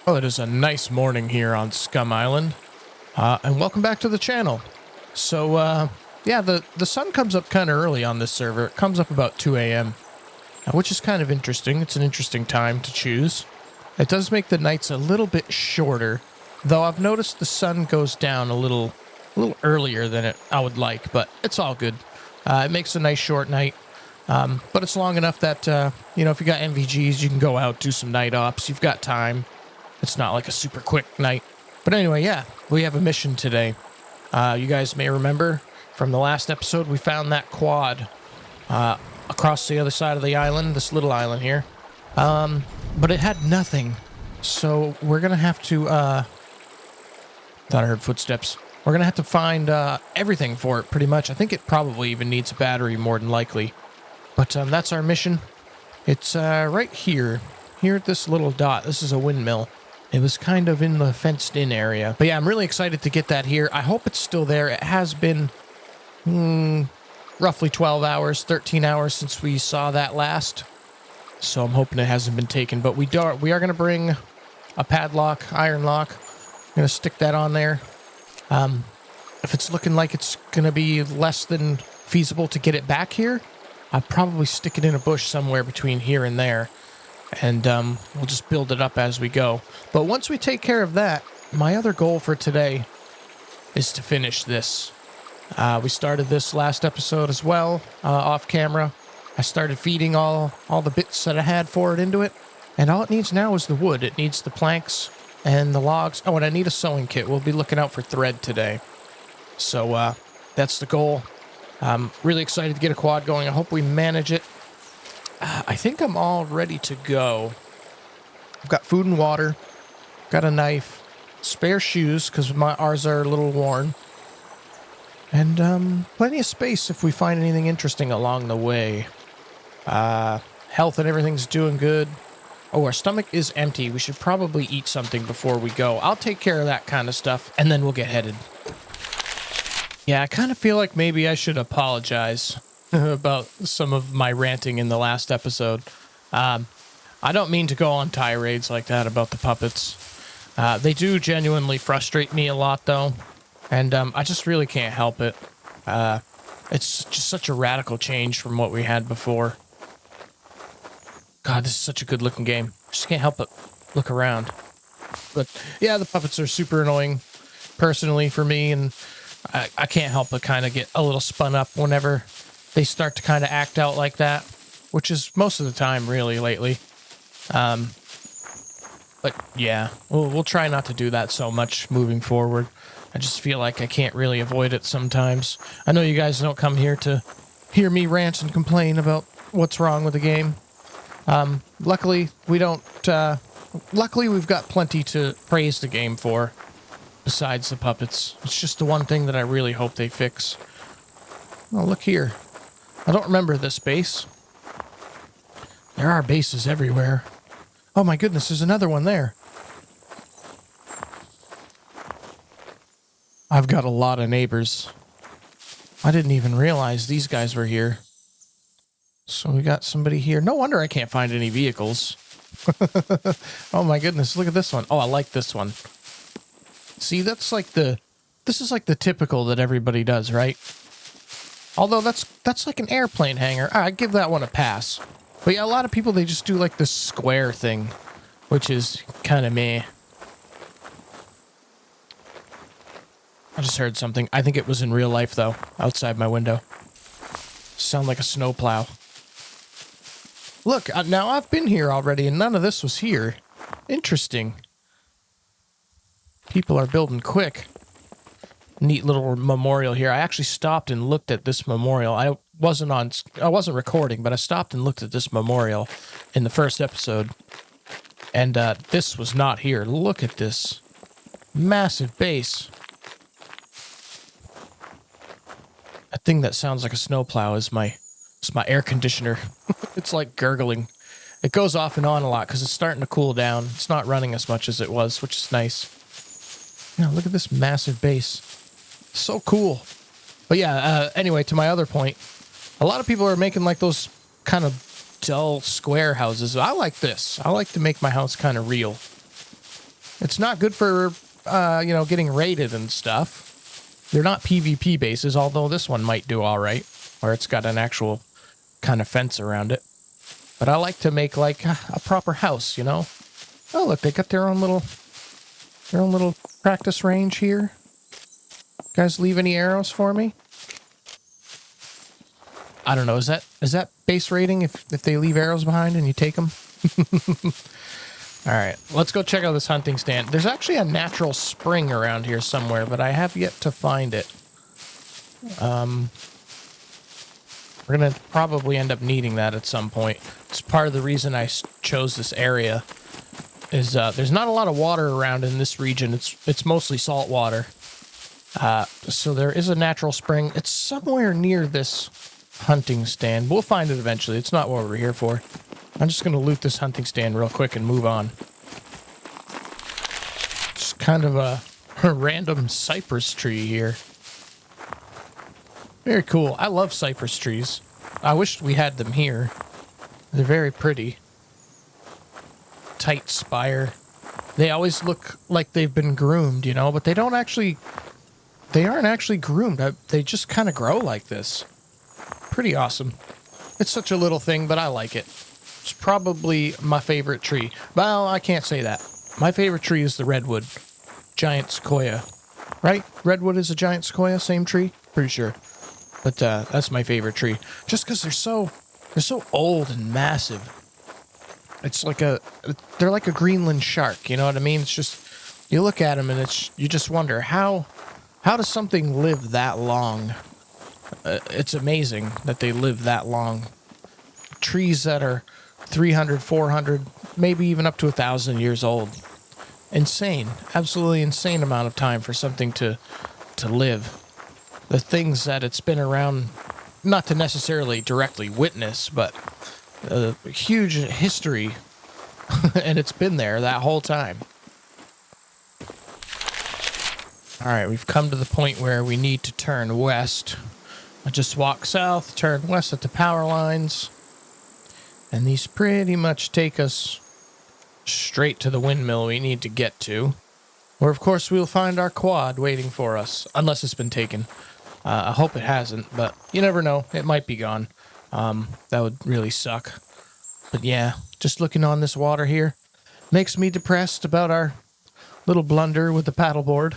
Well, it is a nice morning here on Scum Island, and welcome back to the channel. So, yeah, the sun comes up kind of early on this server. It comes up about 2 a.m., which is kind of interesting. It's an interesting time to choose. It does make the nights a little bit shorter, though I've noticed the sun goes down a little earlier than I would like, but it's all good. It makes a nice short night, but it's long enough that, if you got NVGs, you can go out, do some night ops. You've got time. It's not like a super quick night. But anyway, yeah, we have a mission today. You guys may remember from the last episode, we found that quad across the other side of the island, this little island here. But it had nothing. So we're going to have to... thought I heard footsteps. We're going to have to find everything for it, pretty much. I think it probably even needs a battery, more than likely. But that's our mission. It's right here. Here at this little dot. This is a windmill. It was kind of in the fenced-in area. But yeah, I'm really excited to get that here. I hope it's still there. It has been roughly 12 hours, 13 hours since we saw that last. So I'm hoping it hasn't been taken. But we are going to bring a padlock, iron lock. I'm going to stick that on there. If it's looking like it's going to be less than feasible to get it back here, I'll probably stick it in a bush somewhere between here and there. And we'll just build it up as we go. But once we take care of that, my other goal for today is to finish this. We started this last episode as well, off camera. I started feeding all the bits that I had for it into it. And all it needs now is the wood. It needs the planks and the logs. Oh, and I need a sewing kit. We'll be looking out for thread today. So that's the goal. I'm really excited to get a quad going. I hope we manage it. I think I'm all ready to go. I've got food and water, got a knife, spare shoes because ours are a little worn, and plenty of space if we find anything interesting along the way. Health and everything's doing good. Oh, our stomach is empty. We should probably eat something before we go. I'll take care of that kind of stuff, and then we'll get headed. Yeah, I kind of feel like maybe I should apologize about some of my ranting in the last episode. I don't mean to go on tirades like that about the puppets. They do genuinely frustrate me a lot, though, and I just really can't help it. It's just such a radical change from what we had before. God, this is such a good-looking game. Just can't help but look around. But, yeah, the puppets are super annoying, personally, for me, and I can't help but kind of get a little spun up whenever they start to kind of act out like that, which is most of the time, really, lately. But yeah, we'll try not to do that so much moving forward. I just feel like I can't really avoid it sometimes. I know you guys don't come here to hear me rant and complain about what's wrong with the game. Luckily, we don't. Luckily, we've got plenty to praise the game for, besides the puppets. It's just the one thing that I really hope they fix. Oh, look here. I don't remember this base. There are bases everywhere. Oh my goodness, there's another one there. I've got a lot of neighbors. I didn't even realize these guys were here. So we got somebody here. No wonder I can't find any vehicles. Oh my goodness, look at this one. Oh, I like this one. See, this is like the typical that everybody does, right? Although that's like an airplane hangar. I'd give that one a pass. But yeah, a lot of people, they just do like this square thing, which is kind of meh. I just heard something. I think it was in real life, though, outside my window. Sound like a snowplow. Look, now I've been here already, and none of this was here. Interesting. People are building quick. Neat little memorial here. I actually stopped and looked at this memorial. I wasn't recording, but I stopped and looked at this memorial in the first episode. And this was not here. Look at this massive base. That thing that sounds like a snowplow is my air conditioner. It's like gurgling. It goes off and on a lot because it's starting to cool down. It's not running as much as it was, which is nice. Now look at this massive base. So cool. But yeah, anyway, to my other point, a lot of people are making like those kind of dull square houses. I like this. I like to make my house kind of real. It's not good for, getting raided and stuff. They're not PvP bases, although this one might do all right, where it's got an actual kind of fence around it. But I like to make like a proper house, you know? Oh, look, they got their own little practice range here. Guys, leave any arrows for me? I don't know. Is that base rating if they leave arrows behind and you take them? All right, let's go check out this hunting stand. There's actually a natural spring around here somewhere, but I have yet to find it. We're going to probably end up needing that at some point. It's part of the reason I chose this area. Is there's not a lot of water around in this region. It's mostly salt water. So there is a natural spring. It's somewhere near this hunting stand. We'll find it eventually. It's not what we're here for. I'm just going to loot this hunting stand real quick and move on. Just kind of a random cypress tree here. Very cool. I love cypress trees. I wish we had them here. They're very pretty. Tight spire. They always look like they've been groomed, you know, but they aren't actually groomed. They just kind of grow like this. Pretty awesome. It's such a little thing, but I like it. It's probably my favorite tree. Well, I can't say that. My favorite tree is the redwood. Giant sequoia. Right? Redwood is a giant sequoia, same tree? Pretty sure. But that's my favorite tree. Just because they're so old and massive. It's like they're like a Greenland shark, you know what I mean? It's just, you look at them and you just wonder, how does something live that long? It's amazing that they live that long. Trees that are 300, 400, maybe even up to 1,000 years old. Insane. Absolutely insane amount of time for something to live. The things that it's been around, not to necessarily directly witness, but a huge history, and it's been there that whole time. All right, we've come to the point where we need to turn west. I just walk south, turn west at the power lines, and these pretty much take us straight to the windmill we need to get to, where of course we'll find our quad waiting for us, unless it's been taken. I hope it hasn't, but you never know. It might be gone. That would really suck. But yeah, just looking on this water here makes me depressed about our little blunder with the paddleboard.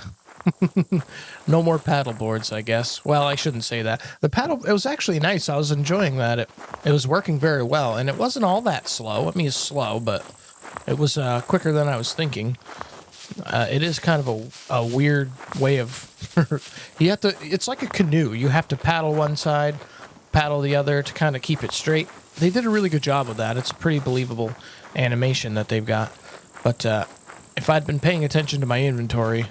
No more paddle boards, I guess. Well, I shouldn't say that. It was actually nice. I was enjoying that. It was working very well, and it wasn't all that slow. I mean, it's slow, but it was quicker than I was thinking. It is kind of a weird way of... It's like a canoe. You have to paddle one side, paddle the other to kind of keep it straight. They did a really good job of that. It's a pretty believable animation that they've got. But if I'd been paying attention to my inventory...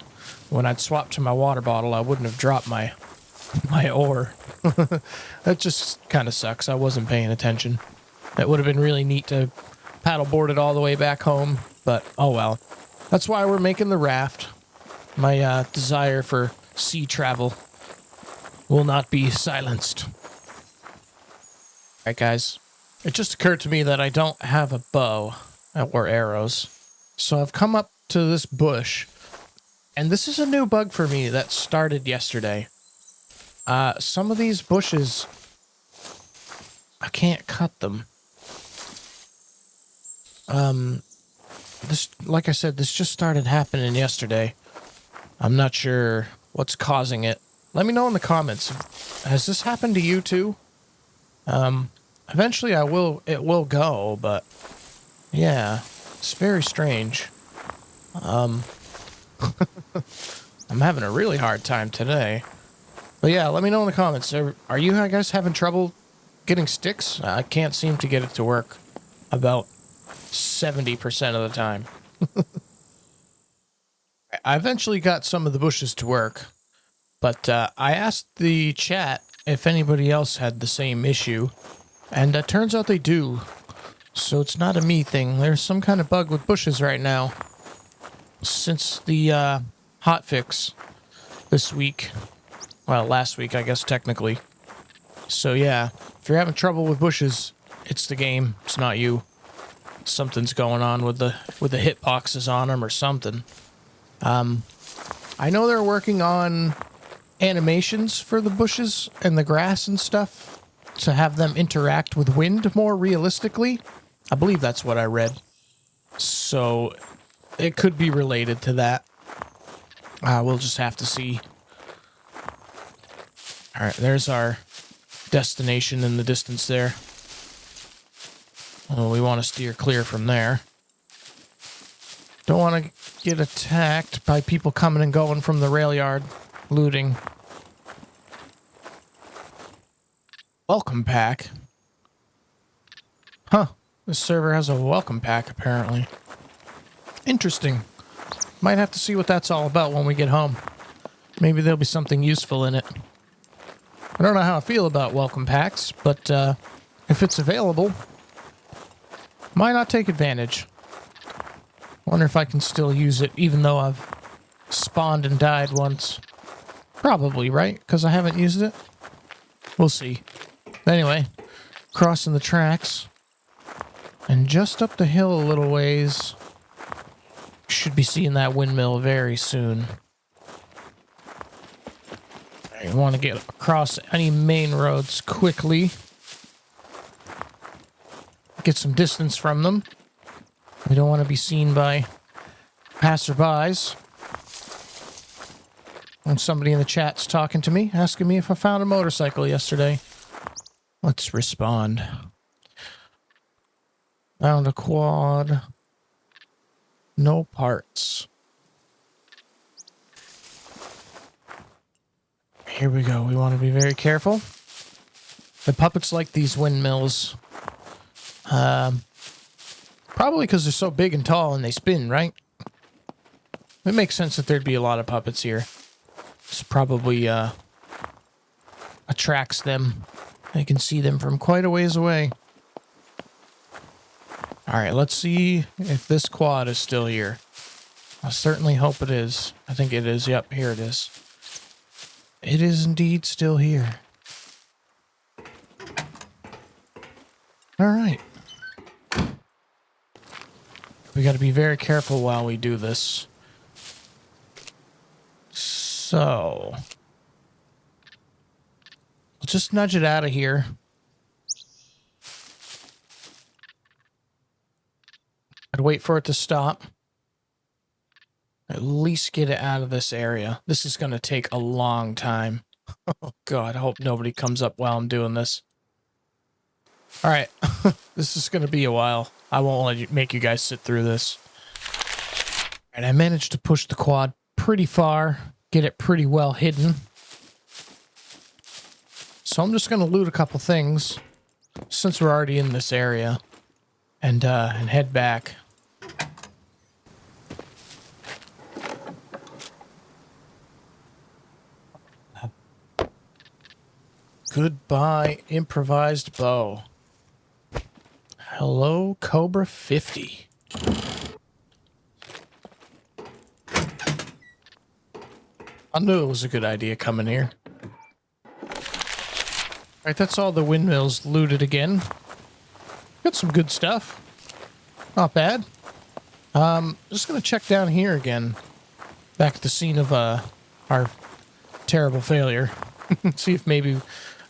when I'd swapped to my water bottle, I wouldn't have dropped my oar. That just kind of sucks. I wasn't paying attention. It would have been really neat to paddleboard it all the way back home, but oh well. That's why we're making the raft. My desire for sea travel will not be silenced. All right, guys. It just occurred to me that I don't have a bow or arrows, so I've come up to this bush. And this is a new bug for me that started yesterday. Some of these bushes, I can't cut them. Like I said, this just started happening yesterday. I'm not sure what's causing it. Let me know in the comments. Has this happened to you too? Eventually it will go, but yeah, it's very strange. I'm having a really hard time today. But yeah, let me know in the comments. Are you guys having trouble getting sticks? I can't seem to get it to work about 70% of the time. I eventually got some of the bushes to work, but I asked the chat if anybody else had the same issue, and it turns out they do. So it's not a me thing. There's some kind of bug with bushes right now. Since the hotfix this week. Well, last week, I guess, technically. So, yeah, if you're having trouble with bushes, it's the game. It's not you. Something's going on with the hitboxes on them or something. I know they're working on animations for the bushes and the grass and stuff to have them interact with wind more realistically. I believe that's what I read. So it could be related to that. We'll just have to see. All right, there's our destination in the distance there. Well, we want to steer clear from there. Don't want to get attacked by people coming and going from the rail yard, looting. Welcome pack. Huh. This server has a welcome pack, apparently. Interesting. Might have to see what that's all about when we get home. Maybe there'll be something useful in it. I don't know how I feel about welcome packs, but if it's available, why not take advantage? Wonder if I can still use it, even though I've spawned and died once. Probably, right? Because I haven't used it? We'll see. Anyway, crossing the tracks. And just up the hill a little ways, should be seeing that windmill very soon. I want to get across any main roads quickly. Get some distance from them. We don't want to be seen by passerbys. And somebody in the chat's talking to me, asking me if I found a motorcycle yesterday. Let's respond. Found a quad. No parts. Here we go. We want to be very careful. The puppets like these windmills. Probably because they're so big and tall and they spin, right? It makes sense that there'd be a lot of puppets here. This probably attracts them. They can see them from quite a ways away. Alright, let's see if this quad is still here. I certainly hope it is. I think it is. Yep, here it is. It is indeed still here. Alright. We got to be very careful while we do this. So, we'll just nudge it out of here. I'd wait for it to stop. At least get it out of this area. This is going to take a long time. Oh, God, I hope nobody comes up while I'm doing this. All right, this is going to be a while. I won't make you guys sit through this. And I managed to push the quad pretty far, get it pretty well hidden. So I'm just going to loot a couple things since we're already in this area and head back. Goodbye, improvised bow. Hello, Cobra 50. I knew it was a good idea coming here. Alright, that's all the windmills looted again. Got some good stuff. Not bad. Just gonna check down here again. Back at the scene of our terrible failure. See if maybe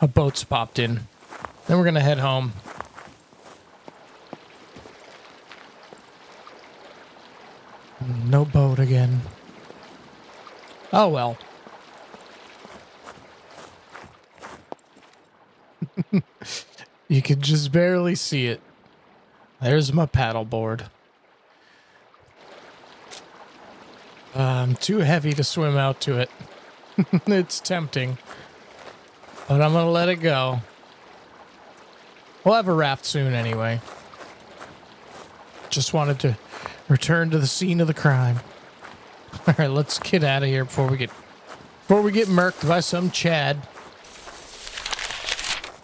a boat's popped in. Then we're gonna head home. No boat again. Oh well. You can just barely see it. There's my paddleboard. I'm too heavy to swim out to it. It's tempting. But I'm gonna let it go. We'll have a raft soon anyway. Just wanted to return to the scene of the crime. All right, let's get out of here before we get murked by some Chad.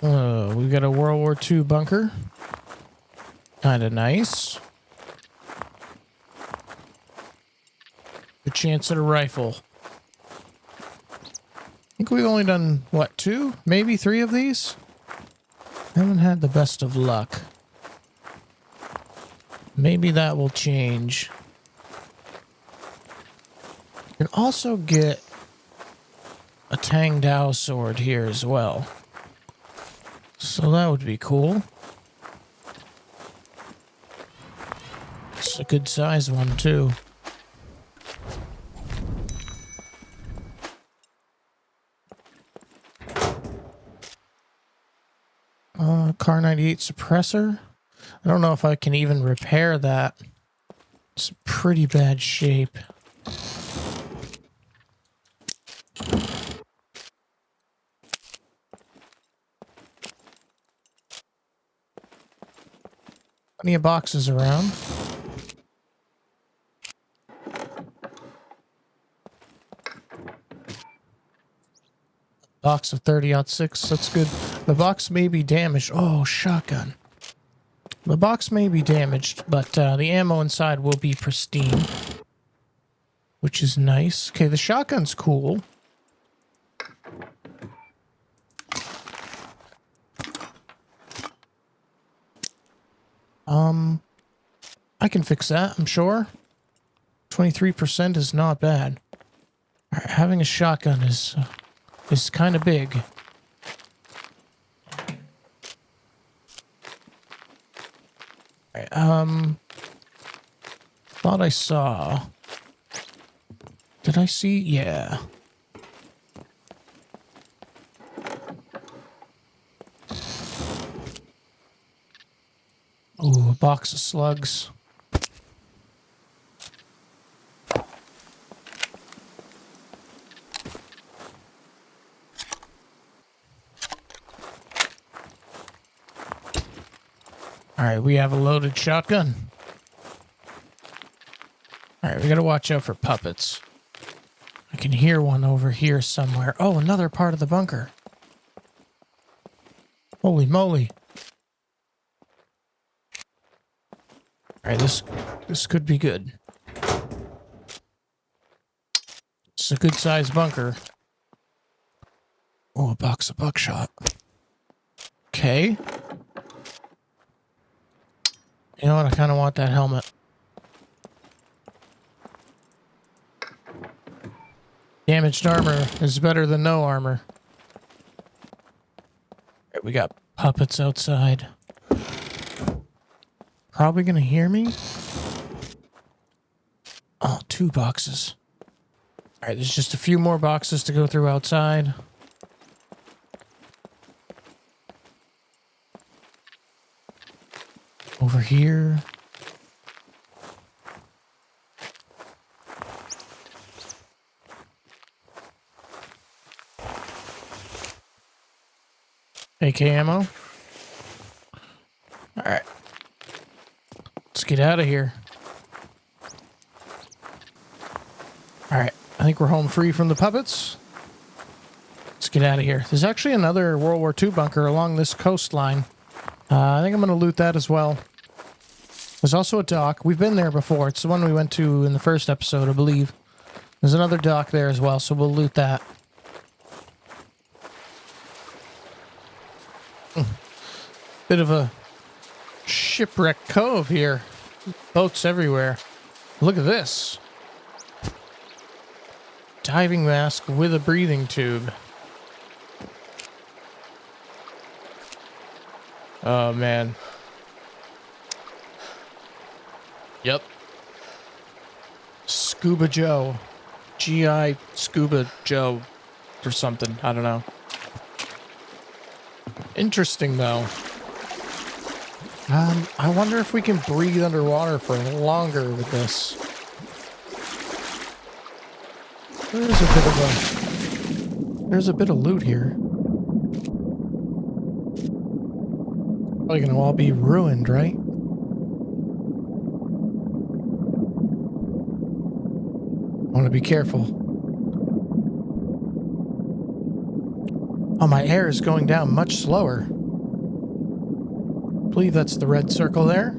We've got a World War II bunker. Kind of nice. Good chance at a rifle. I think we've only done, what, 2? Maybe 3 of these? Haven't had the best of luck. Maybe that will change. You can also get a Tang Dao sword here as well. So that would be cool. It's a good size one too. Car 98 suppressor. I don't know if I can even repair that. It's pretty bad shape. Plenty of boxes around. Box of 30-06, that's good. The box may be damaged. Oh, shotgun. The box may be damaged, but the ammo inside will be pristine. Which is nice. Okay, the shotgun's cool. I can fix that, I'm sure. 23% is not bad. All right, having a shotgun is kind of big. All right, thought I saw. Did I see? Yeah. Ooh, a box of slugs. All right, we have a loaded shotgun. All right, we gotta watch out for puppets. I can hear one over here somewhere. Oh, another part of the bunker. Holy moly. All right, this could be good. It's a good-sized bunker. Oh, a box of buckshot. Okay. You know what? I kind of want that helmet. Damaged armor is better than no armor. Right, we got puppets outside. Probably gonna hear me. Oh, 2 boxes. All right, there's just a few more boxes to go through outside. Over here. AK ammo. All right. Let's get out of here. All right. I think we're home free from the puppets. Let's get out of here. There's actually another World War II bunker along this coastline. I think I'm going to loot that as well. There's also a dock. We've been there before. It's the one we went to in the first episode, I believe. There's another dock there as well, so we'll loot that. Bit of a shipwreck cove here. Boats everywhere. Look at this. Diving mask with a breathing tube. Oh, man. Yep. Scuba Joe. G.I. Scuba Joe or something. I don't know. Interesting, though. I wonder if we can breathe underwater for longer with this. There's a bit of loot here. Probably gonna all be ruined, right? I want to be careful. Oh, my air is going down much slower. I believe that's the red circle there.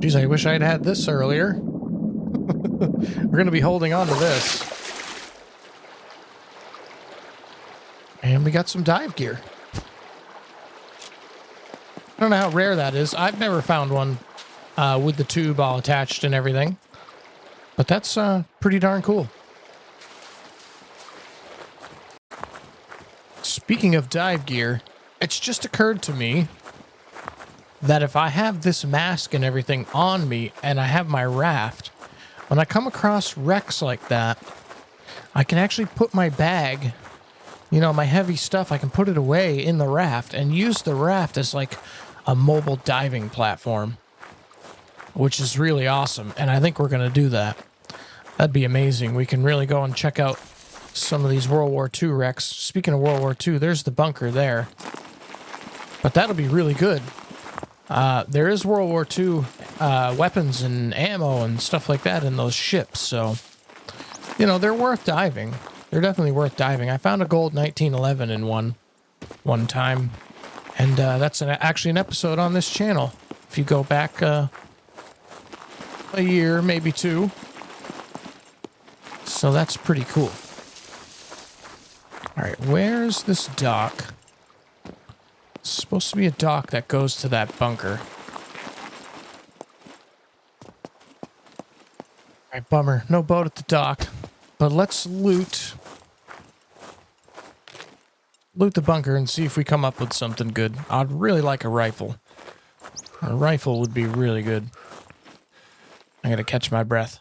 Geez, I wish I'd had this earlier. We're going to be holding on to this. And we got some dive gear. I don't know how rare that is. I've never found one with the tube all attached and everything. But that's pretty darn cool. Speaking of dive gear, it's just occurred to me that if I have this mask and everything on me and I have my raft, when I come across wrecks like that, I can actually put my bag, you know, my heavy stuff, I can put it away in the raft and use the raft as like a mobile diving platform, which is really awesome. And I think we're going to do that. That'd be amazing. We can really go and check out some of these World War II wrecks. Speaking of World War II, there's the bunker there. But that'll be really good. There is World War II weapons and ammo and stuff like that in those ships. So, you know, they're worth diving. They're definitely worth diving. I found a gold 1911 in one time. And that's actually an episode on this channel. If you go back a year, maybe two. So that's pretty cool. All right, where's this dock? It's supposed to be a dock that goes to that bunker. All right, bummer. No boat at the dock. But let's loot the bunker and see if we come up with something good. I'd really like a rifle. A rifle would be really good. I gotta catch my breath.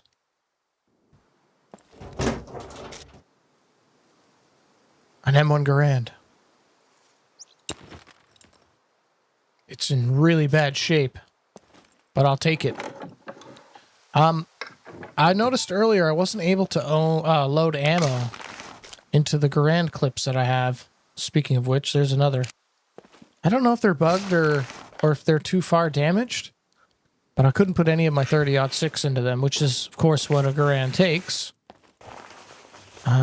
An M1 Garand. It's in really bad shape, but I'll take it. I noticed earlier I wasn't able to load ammo into the Garand clips that I have. Speaking of which, there's another. I don't know if they're bugged or if they're too far damaged, but I couldn't put any of my 30-06 into them, which is, of course, what a Garand takes.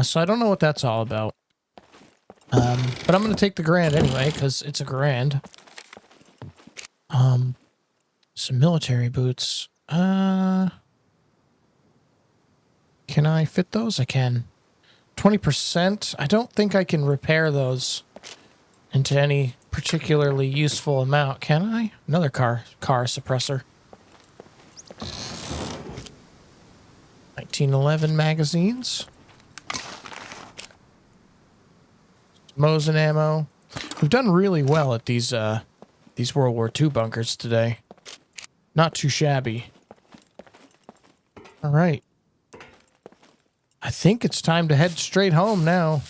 So I don't know what that's all about. But I'm going to take the Garand anyway, because it's a Garand. Some military boots. Can I fit those? I can. 20%. I don't think I can repair those into any particularly useful amount, can I? Another car suppressor. 1911 magazines. Mosin ammo. We've done really well at these World War II bunkers today. Not too shabby. All right. I think it's time to head straight home now.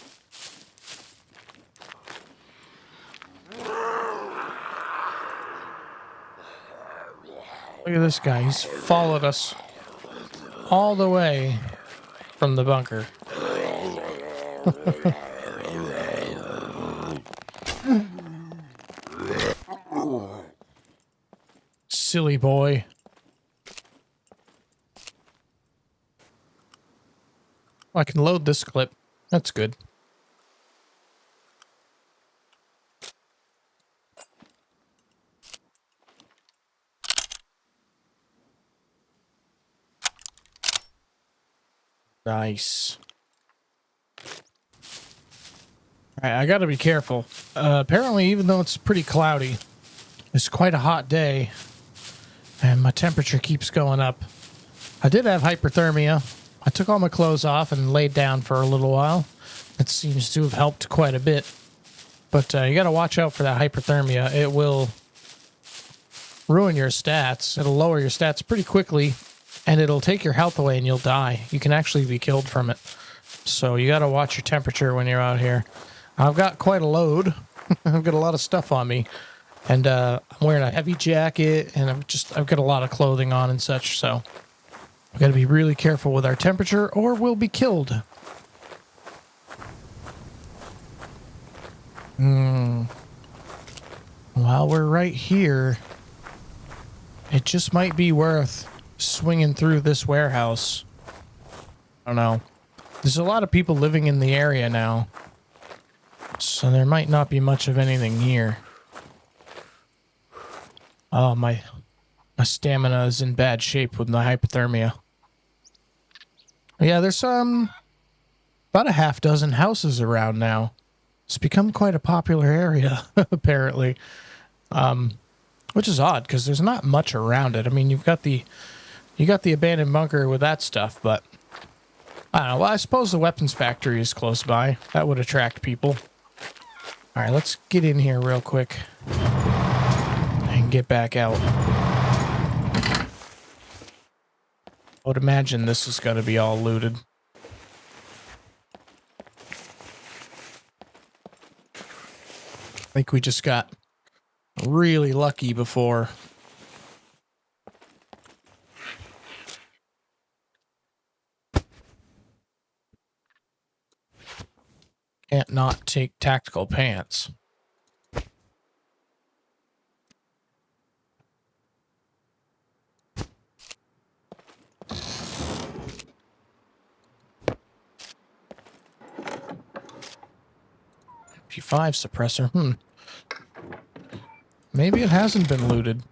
Look at this guy. He's followed us all the way from the bunker. Silly boy. Oh, I can load this clip. That's good. Nice. All right, I gotta be careful. Apparently, even though it's pretty cloudy, it's quite a hot day, and my temperature keeps going up. I did have hyperthermia. I took all my clothes off and laid down for a little while. It seems to have helped quite a bit. But you gotta watch out for that hyperthermia. It will ruin your stats. It'll lower your stats pretty quickly, and it'll take your health away and you'll die. You can actually be killed from it. So you gotta watch your temperature when you're out here. I've got quite a load. I've got a lot of stuff on me. And I'm wearing a heavy jacket, and I've got a lot of clothing on and such, so we've got to be really careful with our temperature or we'll be killed. While we're right here, it just might be worth swinging through this warehouse. I don't know. There's a lot of people living in the area now, so there might not be much of anything here. Oh, my stamina is in bad shape with my hypothermia. Yeah, there's about a half dozen houses around now. It's become quite a popular area, apparently. which is odd because there's not much around it. I mean, you got the abandoned bunker with that stuff, but I don't know. Well, I suppose the weapons factory is close by. That would attract people. All right, let's get in here real quick and get back out. I would imagine this is going to be all looted. I think we just got really lucky before. Can't not take tactical pants. MP5 suppressor. Maybe it hasn't been looted.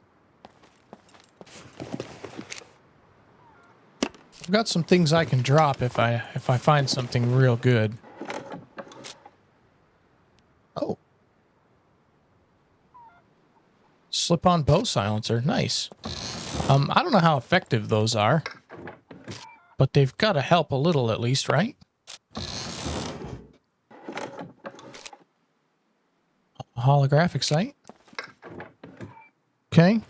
I've got some things I can drop if I find something real good. Oh. Slip-on bow silencer. Nice. I don't know how effective those are, but they've got to help a little at least, right? A holographic sight. Okay.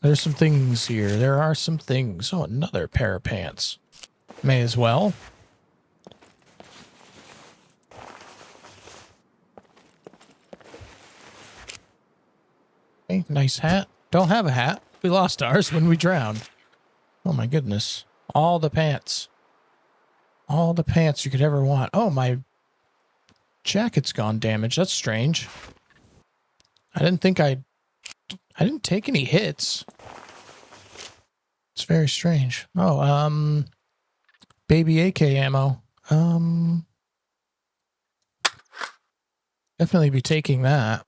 There's some things here. There are some things. Oh, another pair of pants. May as well. Okay, nice hat. Don't have a hat. We lost ours when we drowned. Oh my goodness. All the pants. All the pants you could ever want. Oh, my jacket's gone damaged. That's strange. I didn't take any hits. It's very strange. Oh, baby AK ammo. Definitely be taking that.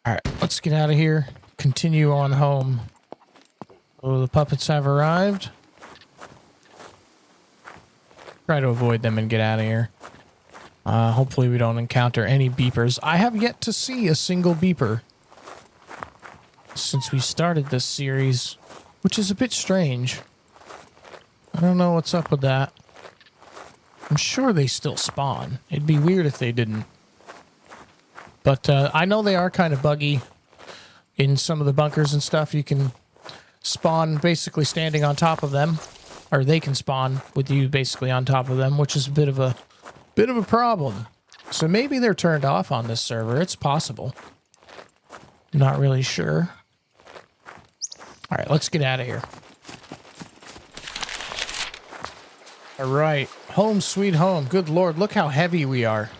All right, let's get out of here. Continue on home. Oh, the puppets have arrived. Try to avoid them and get out of here. Hopefully we don't encounter any beepers. I have yet to see a single beeper since we started this series, which is a bit strange. I don't know what's up with that. I'm sure they still spawn. It'd be weird if they didn't. But I know they are kind of buggy in some of the bunkers and stuff. You can spawn basically standing on top of them, or they can spawn with you basically on top of them, which is a bit of a problem. So maybe they're turned off on this server. It's possible. Not really sure. All right, let's get out of here. All right, home sweet home. Good Lord, look how heavy we are.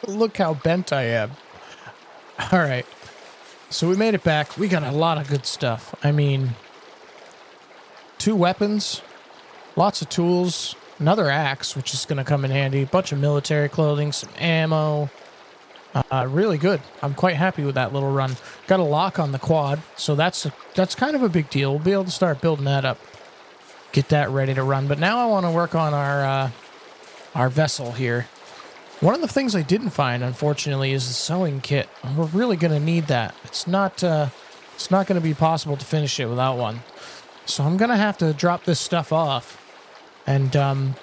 Look how bent I am. All right, so we made it back. We got a lot of good stuff. I mean, 2 weapons, lots of tools, another axe, which is going to come in handy, a bunch of military clothing, some ammo. Really good. I'm quite happy with that little run. Got a lock on the quad, so that's kind of a big deal. We'll be able to start building that up, get that ready to run. But now I want to work on our vessel here. One of the things I didn't find, unfortunately, is the sewing kit. We're really going to need that. It's not going to be possible to finish it without one. So I'm going to have to drop this stuff off and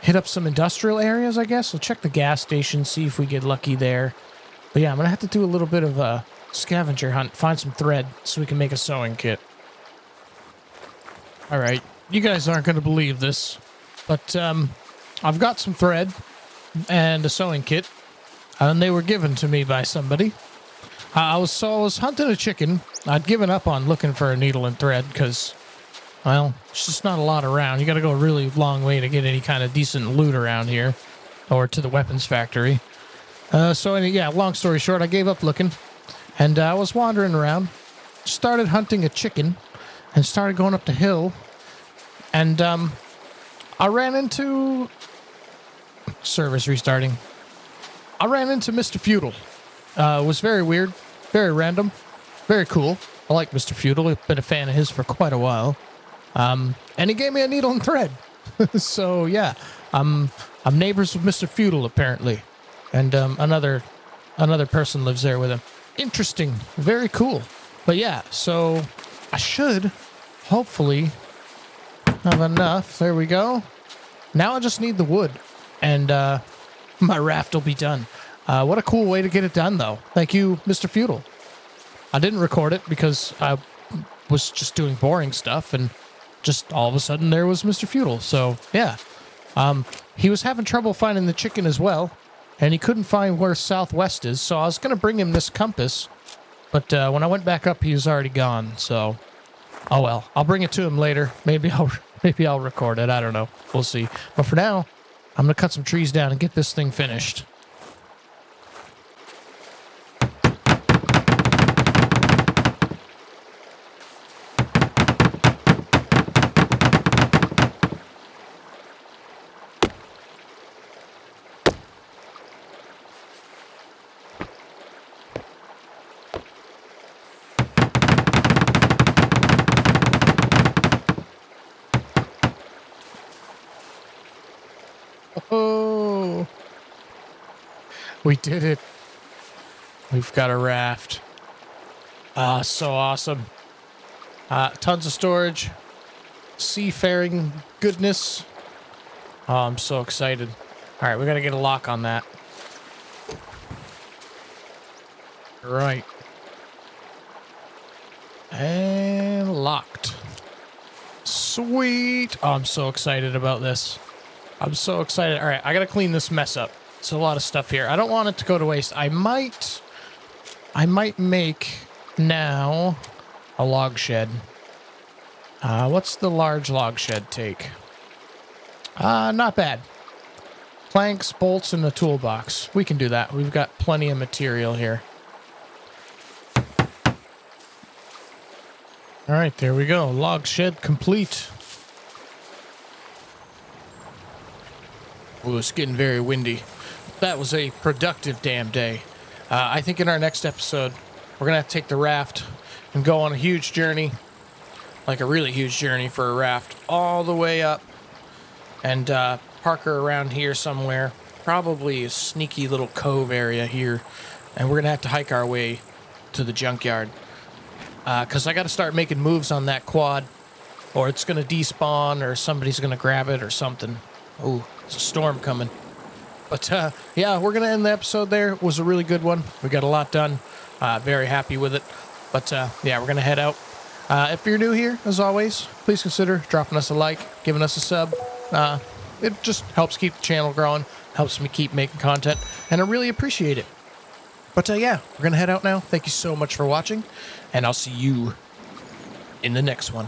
hit up some industrial areas, I guess. We'll check the gas station, see if we get lucky there. But yeah, I'm going to have to do a little bit of a scavenger hunt, find some thread so we can make a sewing kit. All right, you guys aren't going to believe this, but I've got some thread and a sewing kit, and they were given to me by somebody. I was hunting a chicken. I'd given up on looking for a needle and thread because, well, it's just not a lot around. You got to go a really long way to get any kind of decent loot around here, or to the weapons factory. Yeah, long story short, I gave up looking, and I was wandering around, started hunting a chicken, and started going up the hill, and I ran into... Service restarting. I ran into Mr. Feudal. It was very weird, very random, very cool. I like Mr. Feudal. I've been a fan of his for quite a while. And he gave me a needle and thread. So, yeah, I'm I'm neighbors with Mr. Feudal, apparently. And another person lives there with him. Interesting. Very cool. But yeah, so I should hopefully have enough. There we go. Now I just need the wood. And my raft will be done. What a cool way to get it done, though. Thank you, Mr. Feudal. I didn't record it because I was just doing boring stuff, and just all of a sudden there was Mr. Feudal. So, yeah. He was having trouble finding the chicken as well, and he couldn't find where southwest is, so I was going to bring him this compass, but when I went back up, he was already gone, so... Oh well, I'll bring it to him later. Maybe I'll record it. I don't know. We'll see. But for now, I'm going to cut some trees down and get this thing finished. Oh, we did it. We've got a raft. Ah, so awesome. Tons of storage. Seafaring goodness. Oh, I'm so excited. All right, we got to get a lock on that. Right. And locked. Sweet. Oh, I'm so excited about this. I'm so excited. All right, I got to clean this mess up. It's a lot of stuff here. I don't want it to go to waste. I might make now a log shed. What's the large log shed take? Not bad. Planks, bolts, and a toolbox. We can do that. We've got plenty of material here. All right, there we go. Log shed complete. Ooh, it's getting very windy. That was a productive damn day. I think in our next episode, we're going to have to take the raft and go on a huge journey, like a really huge journey for a raft, all the way up and park her around here somewhere, probably a sneaky little cove area here, and we're going to have to hike our way to the junkyard because I got to start making moves on that quad, or it's going to despawn, or somebody's going to grab it or something. Ooh, there's a storm coming. But, yeah, we're going to end the episode there. It was a really good one. We got a lot done. Very happy with it. But, yeah, we're going to head out. If you're new here, as always, please consider dropping us a like, giving us a sub. It just helps keep the channel growing, helps me keep making content, and I really appreciate it. But, yeah, we're going to head out now. Thank you so much for watching, and I'll see you in the next one.